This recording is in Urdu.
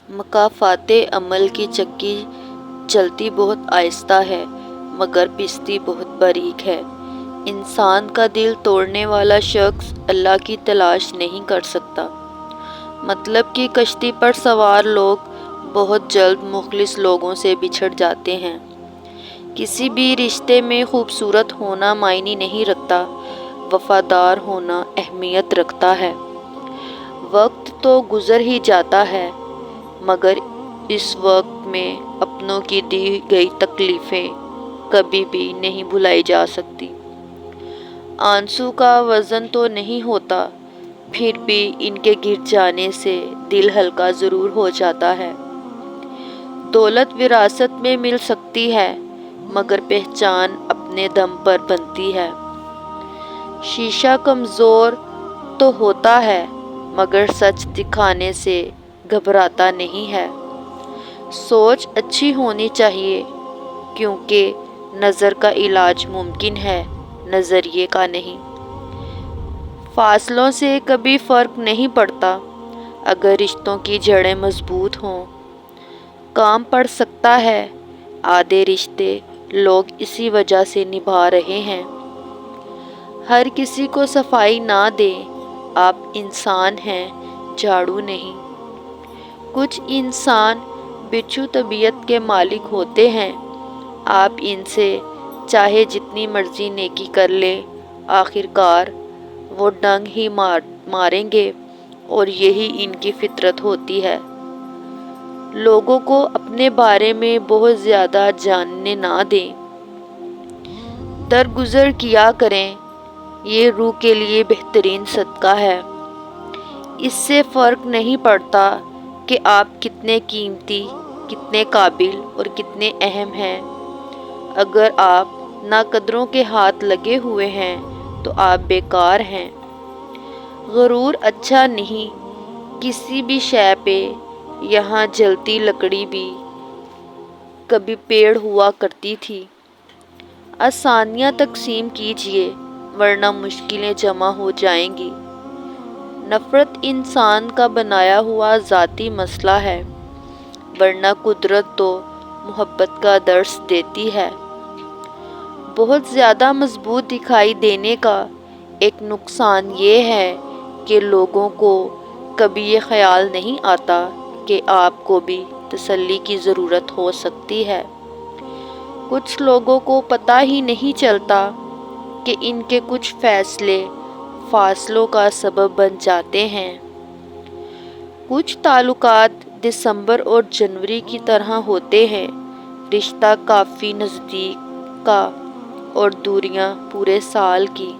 مکافات عمل کی چکی چلتی بہت آہستہ ہے مگر پستی بہت باریک ہے۔ انسان کا دل توڑنے والا شخص اللہ کی تلاش نہیں کر سکتا۔ مطلب کی کشتی پر سوار لوگ بہت جلد مخلص لوگوں سے بچھڑ جاتے ہیں۔ کسی بھی رشتے میں خوبصورت ہونا معنی نہیں رکھتا، وفادار ہونا اہمیت رکھتا ہے۔ وقت تو گزر ہی جاتا ہے مگر اس وقت میں اپنوں کی دی گئی تکلیفیں کبھی بھی نہیں بھلائی جا سکتی۔ آنسو کا وزن تو نہیں ہوتا، پھر بھی ان کے گر جانے سے دل ہلکا ضرور ہو جاتا ہے۔ دولت وراثت میں مل سکتی ہے مگر پہچان اپنے دم پر بنتی ہے۔ شیشہ کمزور تو ہوتا ہے مگر سچ دکھانے سے گھبراتا نہیں ہے۔ سوچ اچھی ہونی چاہیے کیونکہ نظر کا علاج ممکن ہے، نظریے کا نہیں۔ فاصلوں سے کبھی فرق نہیں پڑتا اگر رشتوں کی جڑیں مضبوط ہوں۔ کام پڑ سکتا ہے، آدھے رشتے لوگ اسی وجہ سے نبھا رہے ہیں۔ ہر کسی کو صفائی نہ دیں، آپ انسان ہیں، جھاڑو نہیں۔ کچھ انسان بچھو طبیعت کے مالک ہوتے ہیں، آپ ان سے چاہے جتنی مرضی نیکی کر لیں، آخر کار وہ ڈنگ ہی ماریں گے اور یہی ان کی فطرت ہوتی ہے۔ لوگوں کو اپنے بارے میں بہت زیادہ جاننے نہ دیں، درگزر کیا کریں، یہ روح کے لیے بہترین صدقہ ہے۔ اس سے فرق نہیں پڑتا کہ آپ کتنے قیمتی، کتنے قابل اور کتنے اہم ہیں۔ اگر آپ ناقدروں کے ہاتھ لگے ہوئے ہیں تو آپ بیکار ہیں۔ غرور اچھا نہیں کسی بھی شے پہ، یہاں جلتی لکڑی بھی کبھی پیڑ ہوا کرتی تھی۔ آسانیاں تقسیم کیجیے ورنہ مشکلیں جمع ہو جائیں گی۔ نفرت انسان کا بنایا ہوا ذاتی مسئلہ ہے ورنہ قدرت تو محبت کا درس دیتی ہے۔ بہت زیادہ مضبوط دکھائی دینے کا ایک نقصان یہ ہے کہ لوگوں کو کبھی یہ خیال نہیں آتا کہ آپ کو بھی تسلی کی ضرورت ہو سکتی ہے۔ کچھ لوگوں کو پتہ ہی نہیں چلتا کہ ان کے کچھ فیصلے فاصلوں کا سبب بن جاتے ہیں۔ کچھ تعلقات دسمبر اور جنوری کی طرح ہوتے ہیں، رشتہ کافی نزدیک کا اور دوریاں پورے سال کی۔